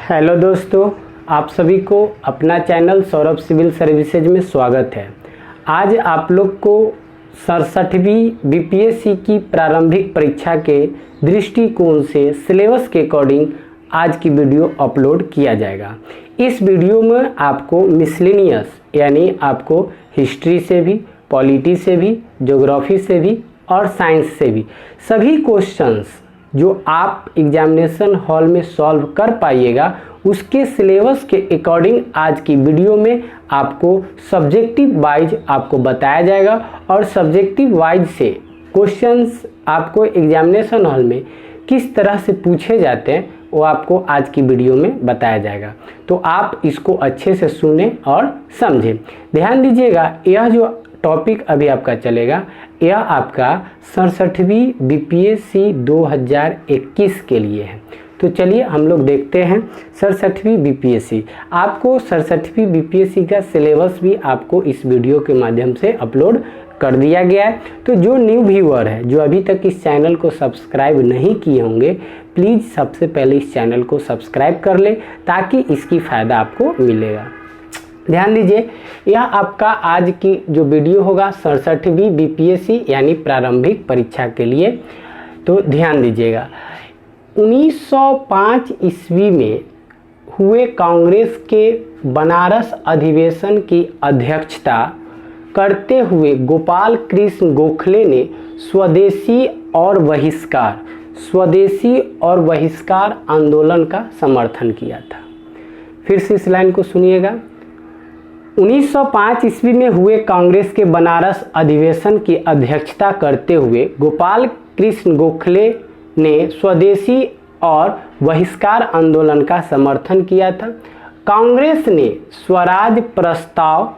Hello दोस्तों, आप सभी को अपना चैनल सौरभ सिविल सर्विसेज में स्वागत है। आज आप लोग को 67वीं बीपीएससी की प्रारंभिक परीक्षा के दृष्टिकोण से सिलेबस के अकॉर्डिंग आज की वीडियो अपलोड किया जाएगा। इस वीडियो में आपको मिसलेनियस यानी आपको हिस्ट्री से भी, पॉलिटी से भी, ज्योग्राफी से भी और साइंस से भी सभी क्वेश्चंस जो आप एग्जामिनेशन हॉल में सॉल्व कर पाइएगा उसके सिलेबस के अकॉर्डिंग आज की वीडियो में आपको सब्जेक्टिव वाइज आपको बताया जाएगा और सब्जेक्टिव वाइज से क्वेश्चंस आपको एग्जामिनेशन हॉल में किस तरह से पूछे जाते हैं वो आपको आज की वीडियो में बताया जाएगा। तो आप इसको अच्छे से सुनें और समझें। ध्यान दीजिएगा, यह जो टॉपिक अभी आपका चलेगा यह आपका 67वीं बीपीएससी 2021 के लिए है। तो चलिए हम लोग देखते हैं 67वीं बीपीएससी। आपको 67वीं बीपीएससी का सिलेबस भी आपको इस वीडियो के माध्यम से अपलोड कर दिया गया है। तो जो न्यू व्यूअर है, जो अभी तक इस चैनल को सब्सक्राइब नहीं किए होंगे, प्लीज़ सबसे पहले इस चैनल को सब्सक्राइब कर ले ताकि इसकी फ़ायदा आपको मिलेगा। ध्यान दीजिए, यह आपका आज की जो वीडियो होगा 67वीं बीपीएससी यानी प्रारंभिक परीक्षा के लिए। तो ध्यान दीजिएगा, 1905 ईस्वी में हुए कांग्रेस के बनारस अधिवेशन की अध्यक्षता करते हुए गोपाल कृष्ण गोखले ने स्वदेशी और बहिष्कार आंदोलन का समर्थन किया था। फिर से इस लाइन को सुनिएगा, 1905 ईस्वी में हुए कांग्रेस के बनारस अधिवेशन की अध्यक्षता करते हुए गोपाल कृष्ण गोखले ने स्वदेशी और बहिष्कार आंदोलन का समर्थन किया था। कांग्रेस ने स्वराज प्रस्ताव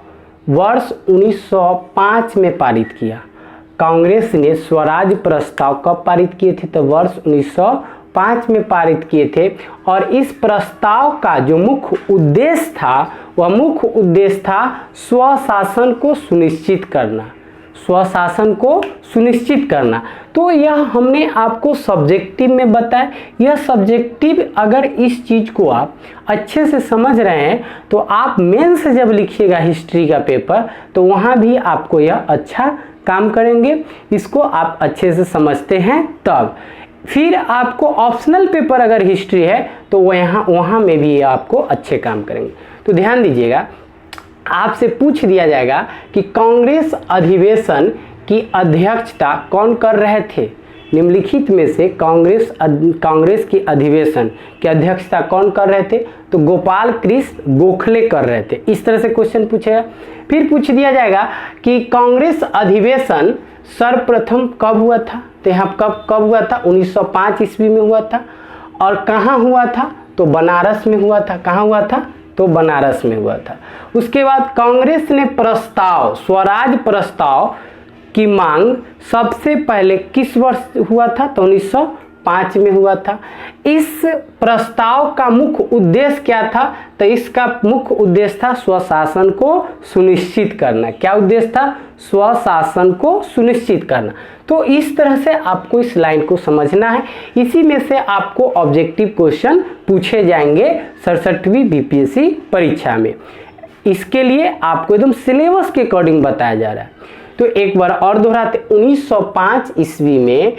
वर्ष 1905 में पारित किया। कांग्रेस ने स्वराज प्रस्ताव कब पारित किए थे? तो वर्ष 1905 में पारित किए थे। और इस प्रस्ताव का जो मुख्य उद्देश्य था वह मुख्य उद्देश्य था स्वशासन को सुनिश्चित करना, स्वशासन को सुनिश्चित करना। तो यह हमने आपको सब्जेक्टिव में बताया। यह सब्जेक्टिव अगर इस चीज़ को आप अच्छे से समझ रहे हैं तो आप मेंस से जब लिखिएगा हिस्ट्री का पेपर तो वहाँ भी आपको यह अच्छा काम करेंगे। इसको आप अच्छे से समझते हैं तब फिर आपको ऑप्शनल पेपर अगर हिस्ट्री है तो वहाँ में भी आपको अच्छे काम करेंगे। तो ध्यान दीजिएगा, आपसे पूछ दिया जाएगा कि कांग्रेस अधिवेशन की अध्यक्षता कौन कर रहे थे? निम्नलिखित में से कांग्रेस की अधिवेशन की अध्यक्षता कौन कर रहे थे? तो गोपाल कृष्ण गोखले कर रहे थे। इस तरह से क्वेश्चन पूछेगा। फिर पूछ दिया जाएगा कि कांग्रेस अधिवेशन सर्वप्रथम कब हुआ था? तो यहाँ कब हुआ था? 1905 ईस्वी में हुआ था। और कहाँ हुआ था? तो बनारस में हुआ था। कहाँ हुआ था? तो बनारस में हुआ था। उसके बाद कांग्रेस ने स्वराज प्रस्ताव की मांग सबसे पहले किस वर्ष हुआ था? तो 1905 में हुआ था। इस प्रस्ताव का मुख्य उद्देश्य क्या था? तो इसका मुख्य उद्देश्य था स्वशासन को सुनिश्चित करना। क्या उद्देश्य था? स्वशासन को सुनिश्चित करना। तो इस तरह से आपको इस लाइन को समझना है। इसी में से आपको ऑब्जेक्टिव क्वेश्चन पूछे जाएंगे 67वीं बीपीएससी परीक्षा में। इसके लिए आपको एकदम सिलेबस के अकॉर्डिंग बताया जा रहा है। तो एक बार और दोहराते, 1905 ईस्वी में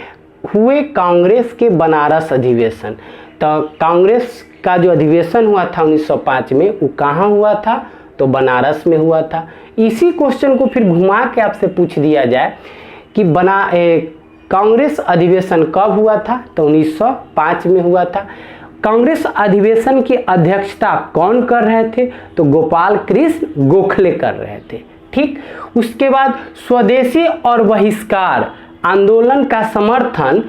हुए कांग्रेस के बनारस अधिवेशन। तो कांग्रेस का जो अधिवेशन हुआ था 1905 में वो कहाँ हुआ था? तो बनारस में हुआ था। इसी क्वेश्चन को फिर घुमा के आपसे पूछ दिया जाए कि कांग्रेस अधिवेशन कब हुआ था? तो 1905 में हुआ था। कांग्रेस अधिवेशन की अध्यक्षता कौन कर रहे थे? तो गोपाल कृष्ण गोखले कर रहे थे। ठीक, उसके बाद स्वदेशी और बहिष्कार आंदोलन का समर्थन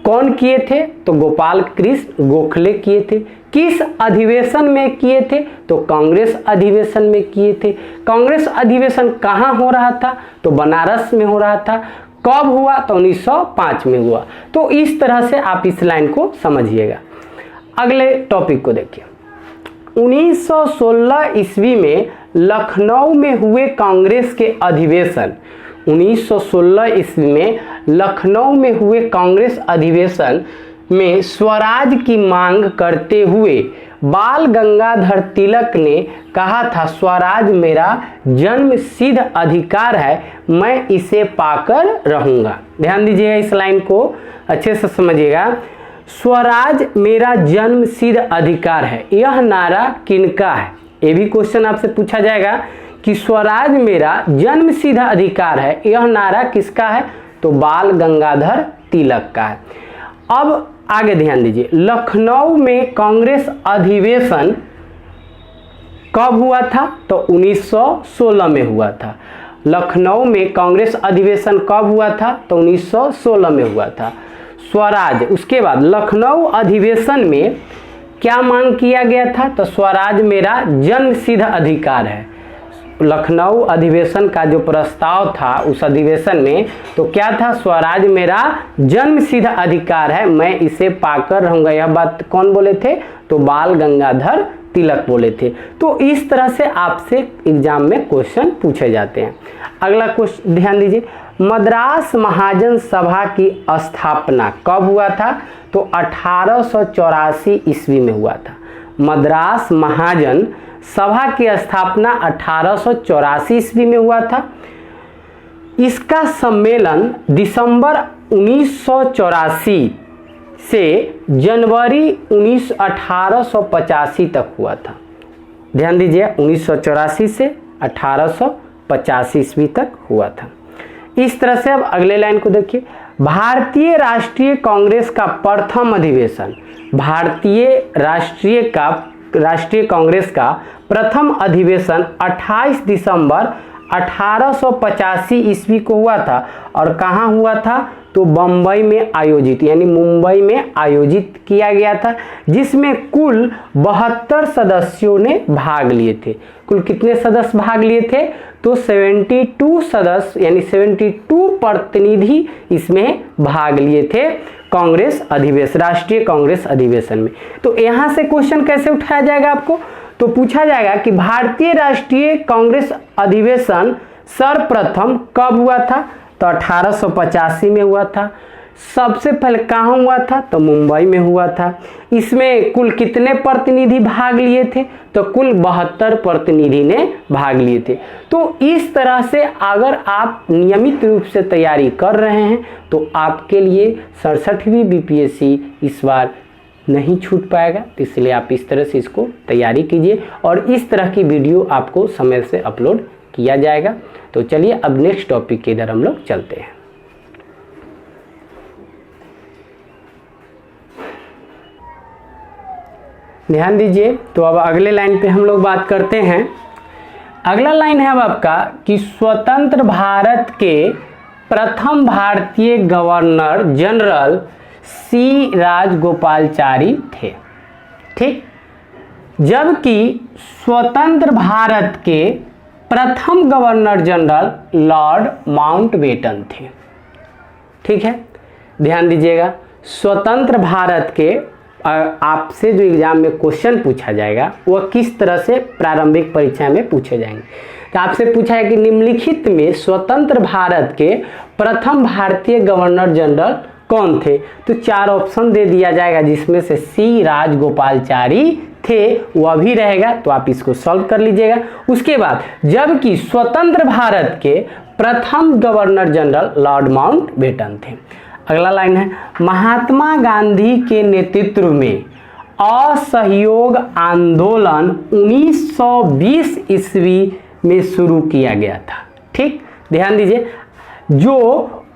कौन किए थे? तो गोपाल कृष्ण गोखले किए थे। किस अधिवेशन में किए थे? तो कांग्रेस अधिवेशन में किए थे। कांग्रेस अधिवेशन कहाँ हो रहा था? तो बनारस में हो रहा था। कब हुआ? तो 1905 में हुआ। तो इस तरह से आप इस लाइन को समझिएगा। अगले टॉपिक को देखिए, 1916 ईस्वी में लखनऊ में हुए कांग्रेस के अधिवेशन। 1916 ईस्वी में लखनऊ में हुए कांग्रेस अधिवेशन में स्वराज की मांग करते हुए बाल गंगाधर तिलक ने कहा था स्वराज मेरा जन्म सिद्ध अधिकार है, मैं इसे पाकर रहूंगा। ध्यान दीजिएगा, इस लाइन को अच्छे से समझिएगा। स्वराज मेरा जन्म सिद्ध अधिकार है, यह नारा किनका है? ये भी क्वेश्चन आपसे पूछा जाएगा कि स्वराज मेरा जन्म सिद्ध अधिकार है, यह नारा किसका है? तो बाल गंगाधर तिलक का है। अब आगे ध्यान दीजिए, लखनऊ में कांग्रेस अधिवेशन कब हुआ था? तो 1916 में हुआ था। लखनऊ में कांग्रेस अधिवेशन कब हुआ था? तो 1916 में हुआ था। स्वराज, उसके बाद लखनऊ अधिवेशन में क्या मांग किया गया था? तो स्वराज मेरा जन्म सिद्ध अधिकार है। लखनऊ अधिवेशन का जो प्रस्ताव था उस अधिवेशन में तो क्या था? स्वराज मेरा जन्म सिद्ध अधिकार है, मैं इसे पाकर रहूंगा। यह बात कौन बोले थे? तो बाल गंगाधर तिलक बोले थे। तो इस तरह से आपसे एग्जाम में क्वेश्चन पूछे जाते हैं। अगला क्वेश्चन ध्यान दीजिए, मद्रास महाजन सभा की स्थापना कब हुआ था? तो 1884 ईस्वी में हुआ था। मद्रास महाजन सभा की स्थापना 1884 ईस्वी में हुआ था। इसका सम्मेलन दिसंबर 1984 से जनवरी 1885 तक हुआ था। ध्यान दीजिए, 1984 से 1885 ईस्वी तक हुआ था। इस तरह से अब अगले लाइन को देखिए, भारतीय राष्ट्रीय कांग्रेस का प्रथम अधिवेशन, भारतीय राष्ट्रीय कांग्रेस का प्रथम अधिवेशन 28 दिसंबर 1885 ईस्वी को हुआ था। और कहाँ हुआ था? तो बम्बई में आयोजित, यानी मुंबई में आयोजित किया गया था, जिसमें कुल 72 सदस्यों ने भाग लिए थे। कुल कितने सदस्य भाग लिए थे? तो 72 सदस्य, यानी 72 प्रतिनिधि इसमें भाग लिए थे कांग्रेस अधिवेशन, राष्ट्रीय कांग्रेस अधिवेशन में। तो यहाँ से क्वेश्चन कैसे उठाया जाएगा आपको? तो पूछा जाएगा कि भारतीय राष्ट्रीय कांग्रेस अधिवेशन सर्वप्रथम कब हुआ था? तो 1885 में हुआ था। सबसे पहले कहाँ हुआ था? तो मुंबई में हुआ था। इसमें कुल कितने प्रतिनिधि भाग लिए थे? तो कुल 72 प्रतिनिधि ने भाग लिए थे। तो इस तरह से अगर आप नियमित रूप से तैयारी कर रहे हैं तो आपके लिए 67वीं बीपीएससी इस बार नहीं छूट पाएगा। तो इसलिए आप इस तरह से इसको तैयारी कीजिए और इस तरह की वीडियो आपको समय से अपलोड किया जाएगा। तो चलिए अब नेक्स्ट टॉपिक के इधर हम लोग चलते हैं। ध्यान दीजिए, तो अब अगले लाइन पे हम लोग बात करते हैं। अगला लाइन है अब आपका कि स्वतंत्र भारत के प्रथम भारतीय गवर्नर जनरल सी राजगोपालाचारी थे। ठीक, जबकि स्वतंत्र भारत के प्रथम गवर्नर जनरल लॉर्ड माउंटबेटन थे। ठीक है, ध्यान दीजिएगा, स्वतंत्र भारत के आपसे जो एग्जाम में क्वेश्चन पूछा जाएगा वह किस तरह से प्रारंभिक परीक्षा में पूछे जाएंगे। तो आपसे पूछा है कि निम्नलिखित में स्वतंत्र भारत के प्रथम भारतीय गवर्नर जनरल कौन थे? तो 4 ऑप्शन दे दिया जाएगा, जिसमें से सी राजगोपालाचारी थे वह भी रहेगा। तो आप इसको सॉल्व कर लीजिएगा। उसके बाद जबकि स्वतंत्र भारत के प्रथम गवर्नर जनरल लॉर्ड माउंटबेटन थे। अगला लाइन है, महात्मा गांधी के नेतृत्व में असहयोग आंदोलन 1920 ईस्वी में शुरू किया गया था। ठीक, ध्यान दीजिए, जो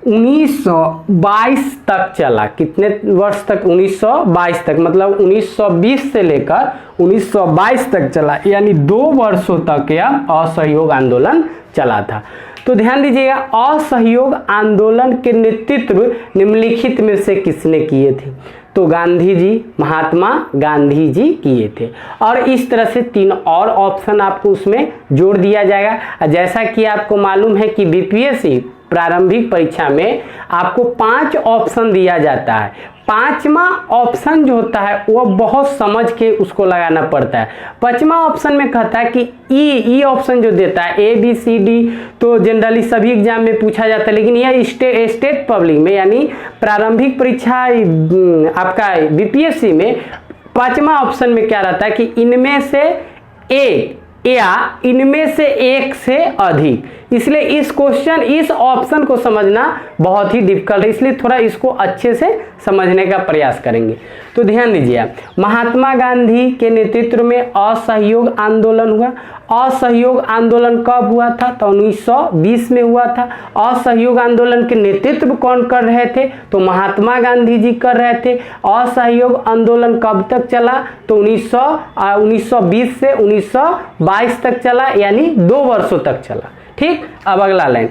1922 तक चला। कितने वर्ष तक? 1922 तक, मतलब 1920 से लेकर 1922 तक चला, यानी 2 वर्षों तक यह असहयोग आंदोलन चला था। तो ध्यान दीजिएगा, असहयोग आंदोलन के नेतृत्व निम्नलिखित में से किसने किए थे? तो गांधी जी, महात्मा गांधी जी किए थे। और इस तरह से 3 और ऑप्शन आपको उसमें जोड़ दिया जाएगा। जैसा कि आपको मालूम है कि बीपीएससी प्रारंभिक परीक्षा में आपको 5 ऑप्शन दिया जाता है। 5वां ऑप्शन जो होता है वह बहुत समझ के उसको लगाना पड़ता है। 5वां ऑप्शन में कहता है कि ई ऑप्शन जो देता है ABCD, तो जनरली सभी एग्जाम में पूछा जाता है, लेकिन यह स्टेट पब्लिक में यानी प्रारंभिक परीक्षा आपका बीपीएससी में पांचवा ऑप्शन में क्या रहता है कि इनमें से एक या इनमें से एक से अधिक। इसलिए इस क्वेश्चन, इस ऑप्शन को समझना बहुत ही डिफिकल्ट है, इसलिए थोड़ा इसको अच्छे से समझने का प्रयास करेंगे। तो ध्यान दीजिए, महात्मा गांधी के नेतृत्व में असहयोग आंदोलन हुआ। असहयोग आंदोलन कब हुआ था? तो 1920 में हुआ था। असहयोग आंदोलन के नेतृत्व कौन कर रहे थे? तो महात्मा गांधी जी कर रहे थे। असहयोग आंदोलन कब तक चला? तो 1920 से 1922 तक चला, यानी 2 वर्षों तक चला। ठीक, अब अगला लाइन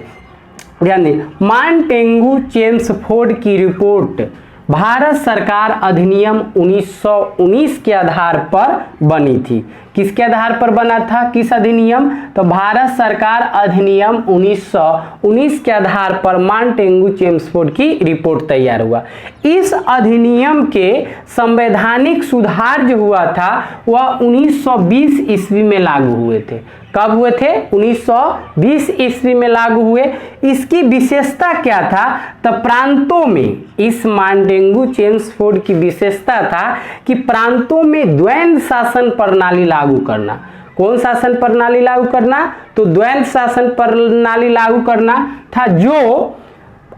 ध्यान दें, मॉन्टेगू चेम्सफोर्ड की रिपोर्ट भारत सरकार अधिनियम 1919 के आधार पर बनी थी। किसके आधार पर बना था? किस अधिनियम? तो भारत सरकार अधिनियम 1919 के आधार पर मॉन्टेगू चेम्सफोर्ड की रिपोर्ट तैयार हुआ। इस अधिनियम के संवैधानिक सुधार जो हुआ था वह 1920 ईस्वी में लागू हुए थे। कब हुए थे? 1920 ईस्वी में लागू हुए। इसकी विशेषता क्या था? तो प्रांतों में, इस मॉन्टेगू चेम्सफोर्ड की विशेषता था कि प्रांतों में द्वैध शासन प्रणाली लागू करना। कौन शासन प्रणाली लागू करना? तो द्वैध शासन प्रणाली लागू करना था, जो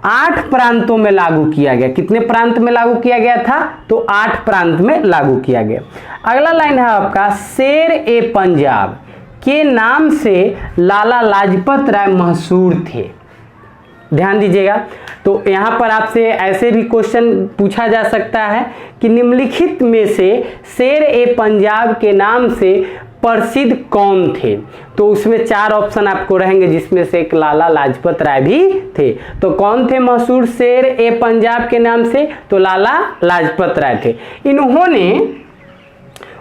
8 प्रांतों में लागू किया गया। कितने प्रांत में लागू किया गया था? तो 8 प्रांत में लागू किया गया। अगला लाइन है आपका, शेर ए पंजाब के नाम से लाला लाजपत राय मशहूर थे। ध्यान दीजिएगा, तो यहाँ पर आपसे ऐसे भी क्वेश्चन पूछा जा सकता है कि निम्नलिखित में से शेर ए पंजाब के नाम से प्रसिद्ध कौन थे? तो उसमें 4 ऑप्शन आपको रहेंगे, जिसमें से एक लाला लाजपत राय भी थे। तो कौन थे मशहूर शेर ए पंजाब के नाम से? तो लाला लाजपत राय थे। इन्होंने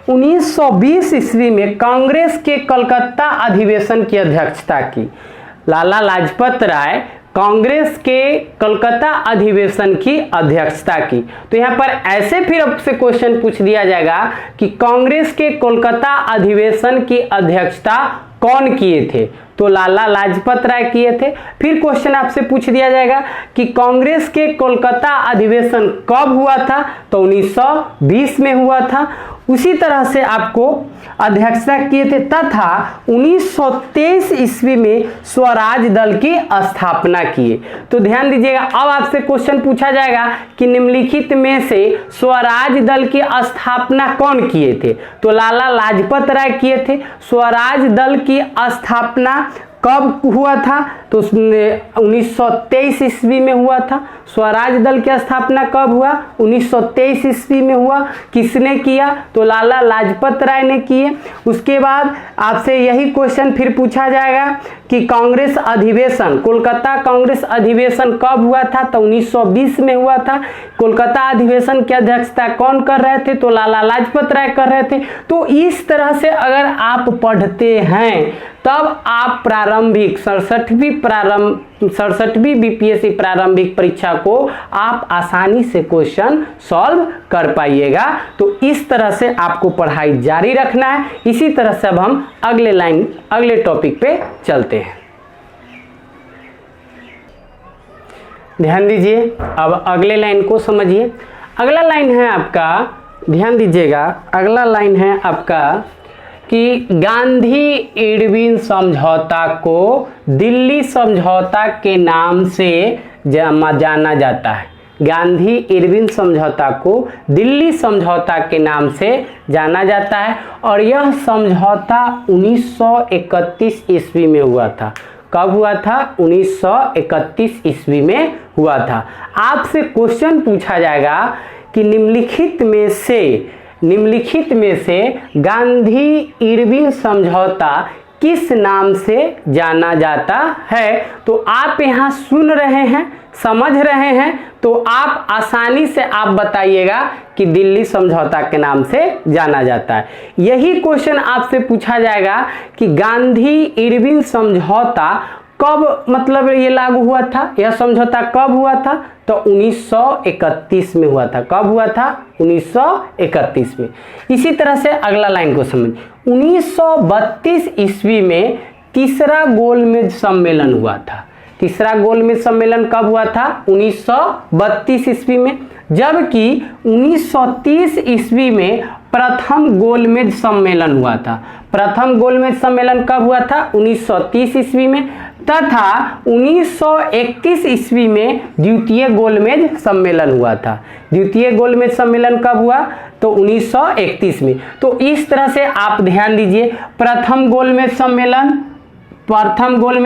1920 ईस्वी में कांग्रेस के कलकत्ता अधिवेशन की अध्यक्षता की। लाला लाजपत राय कांग्रेस के कलकत्ता अधिवेशन की अध्यक्षता की। तो यहाँ पर ऐसे फिर आपसे क्वेश्चन पूछ दिया जाएगा कि कांग्रेस के कोलकाता अधिवेशन की अध्यक्षता कौन किए थे? तो लाला लाजपत राय किए थे। फिर क्वेश्चन आपसे पूछ दिया जाएगा कि कांग्रेस के कोलकाता अधिवेशन कब हुआ था? तो 1920 में हुआ था। उसी तरह से आपको अध्यक्षता किए थे, तथा 1923 ईस्वी में स्वराज दल की स्थापना किए। तो ध्यान दीजिएगा, अब आपसे क्वेश्चन पूछा जाएगा कि निम्नलिखित में से स्वराज दल की स्थापना कौन किए थे? तो लाला लाजपत राय किए थे। स्वराज दल की स्थापना कब हुआ था? तो 1923 ईस्वी में हुआ था। स्वराज दल की स्थापना कब हुआ? 1923 ईस्वी में हुआ। किसने किया? तो लाला लाजपत राय ने किए। उसके बाद आपसे यही क्वेश्चन फिर पूछा जाएगा कि कांग्रेस अधिवेशन, कोलकाता कांग्रेस अधिवेशन कब हुआ था? तो 1920 में हुआ था। कोलकाता अधिवेशन की अध्यक्षता कौन कर रहे थे? तो लाला लाजपत राय कर रहे थे। तो इस तरह से अगर आप पढ़ते हैं तब आप प्रारंभिक 67वीं बीपीएससी प्रारंभिक परीक्षा को आप आसानी से क्वेश्चन सॉल्व कर पाइएगा। तो इस तरह से आपको पढ़ाई जारी रखना है। इसी तरह से अब हम अगले टॉपिक पे चलते हैं। ध्यान दीजिए, अब अगले लाइन को समझिए। अगला लाइन है आपका, ध्यान दीजिएगा, अगला लाइन है आपका कि गांधी इरविन समझौता को दिल्ली समझौता के नाम से जाना जाता है। गांधी इरविन समझौता को दिल्ली समझौता के नाम से जाना जाता है और यह समझौता 1931 ईस्वी में हुआ था। कब हुआ था? 1931 ईस्वी में हुआ था। आपसे क्वेश्चन पूछा जाएगा कि निम्नलिखित में से गांधी इरविन समझौता किस नाम से जाना जाता है? तो आप यहाँ सुन रहे हैं, समझ रहे हैं, तो आप आसानी से आप बताइएगा कि दिल्ली समझौता के नाम से जाना जाता है। यही क्वेश्चन आपसे पूछा जाएगा कि गांधी इरविन समझौता कब मतलब ये लागू हुआ था, यह समझौता कब हुआ था? तो 1931 में हुआ था। कब हुआ था? 1931 में। इसी तरह से अगला लाइन को समझ, 1932 ईस्वी में तीसरा गोलमेज सम्मेलन हुआ था। तीसरा गोलमेज सम्मेलन कब हुआ था? 1932 ईस्वी में। जबकि 1930 ईस्वी में प्रथम गोलमेज सम्मेलन हुआ था। प्रथम गोलमेज सम्मेलन कब हुआ था? 1930 ईस्वी में, तथा 1931 ईस्वी में द्वितीय गोलमेज सम्मेलन हुआ था। द्वितीय गोलमेज सम्मेलन कब हुआ? तो 1931 में। तो इस तरह से आप ध्यान दीजिए, प्रथम गोलमेज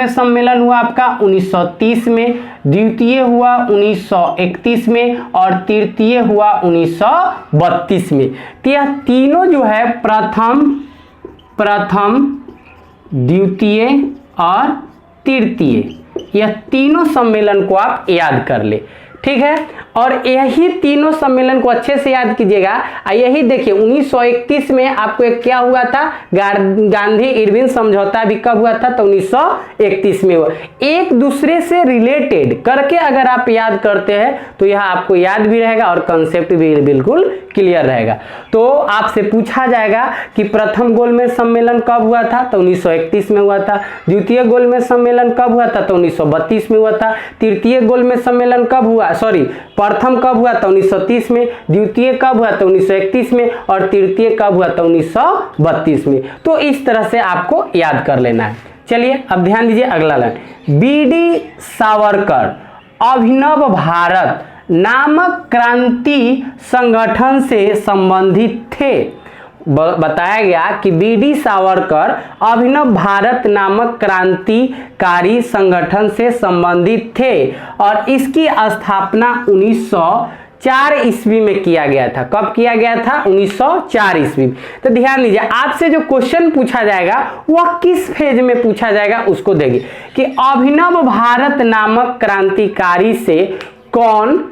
सम्मेलन हुआ आपका 1930 में, द्वितीय हुआ 1931 में और तृतीय हुआ 1932 में। तो यह तीनों जो है प्रथम, द्वितीय और तृतीय, यह तीनों सम्मेलन को आप याद कर ले, ठीक है। और यही तीनों सम्मेलन को अच्छे से याद कीजिएगा। यही देखिए 1931 में आपको एक क्या हुआ था? गांधी इरविन समझौता भी कब हुआ था? तो 1931 में हुआ। एक दूसरे से रिलेटेड करके अगर आप याद करते हैं तो यह आपको याद भी रहेगा और कंसेप्ट भी बिल्कुल क्लियर रहेगा। तो आपसे पूछा जाएगा कि प्रथम गोलमेज सम्मेलन कब हुआ था? तो 1931 में हुआ था। द्वितीय गोलमेज सम्मेलन कब हुआ था? तो 1932 में हुआ था। तृतीय गोलमेज सम्मेलन कब हुआ? प्रथम कब हुआ था? 1930 में। द्वितीय कब हुआ था? 1931 में। और तृतीय कब हुआ था? 1932 में। तो इस तरह से आपको याद कर लेना है। चलिए अब ध्यान दीजिए अगला लाइन। बीडी सावरकर अभिनव भारत नामक क्रांति संगठन से संबंधित थे। बताया गया कि बीडी सावरकर अभिनव भारत नामक क्रांतिकारी संगठन से संबंधित थे और इसकी स्थापना 1904 ईस्वी में किया गया था। कब किया गया था? 1904 ईस्वी में। तो ध्यान दीजिए, आपसे जो क्वेश्चन पूछा जाएगा वह किस फेज में पूछा जाएगा उसको देखिए कि अभिनव भारत नामक क्रांतिकारी से कौन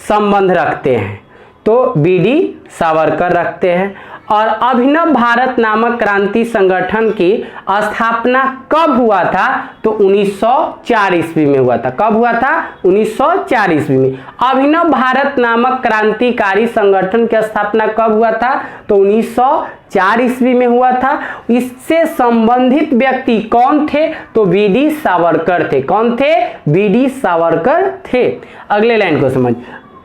संबंध रखते हैं? तो बीडी सावरकर रखते हैं। और अभिनव भारत नामक क्रांति संगठन की स्थापना कब हुआ था? तो 1904 ईस्वी में हुआ था। कब हुआ था? 1904 ईस्वी में। अभिनव भारत नामक क्रांतिकारी संगठन की स्थापना कब हुआ था? तो 1904 ईस्वी में हुआ था। इससे संबंधित व्यक्ति कौन थे? तो बीडी सावरकर थे। कौन थे? बीडी सावरकर थे। अगले लाइन को समझ।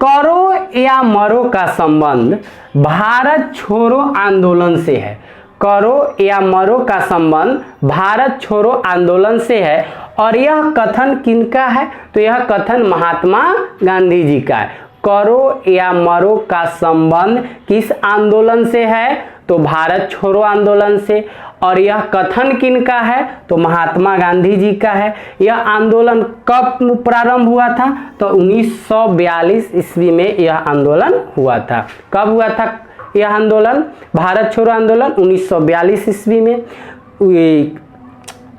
करो या मरो का संबंध भारत छोड़ो आंदोलन से है। करो या मरो का संबंध भारत छोड़ो आंदोलन से है। और यह कथन किनका है? तो यह कथन महात्मा गांधी जी का है। करो या मरो का संबंध किस आंदोलन से है? तो भारत छोड़ो आंदोलन से। और यह कथन किनका है? तो महात्मा गांधी जी का है। यह आंदोलन कब प्रारंभ हुआ था? तो 1942 ईस्वी में यह आंदोलन हुआ था। कब हुआ था यह आंदोलन? भारत छोड़ो आंदोलन 1942 ईस्वी में।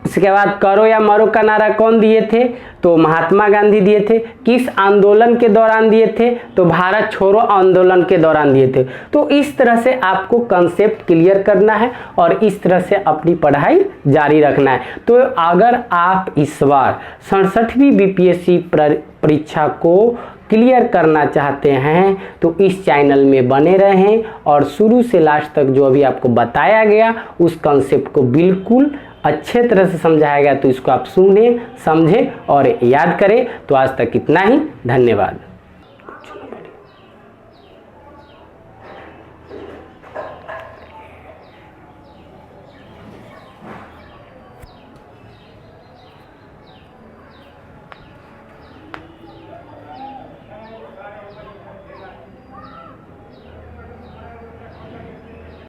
उसके बाद करो या मरो का नारा कौन दिए थे? तो महात्मा गांधी दिए थे। किस आंदोलन के दौरान दिए थे? तो भारत छोड़ो आंदोलन के दौरान दिए थे। तो इस तरह से आपको कंसेप्ट क्लियर करना है और इस तरह से अपनी पढ़ाई जारी रखना है। तो अगर आप इस बार 67वीं बीपीएससी परीक्षा को क्लियर करना चाहते हैं तो इस चैनल में बने रहें और शुरू से लास्ट तक जो अभी आपको बताया गया उस कंसेप्ट को बिल्कुल अच्छे तरह से समझाया गया, तो इसको आप सुने, समझें और याद करें। तो आज तक इतना ही। धन्यवाद।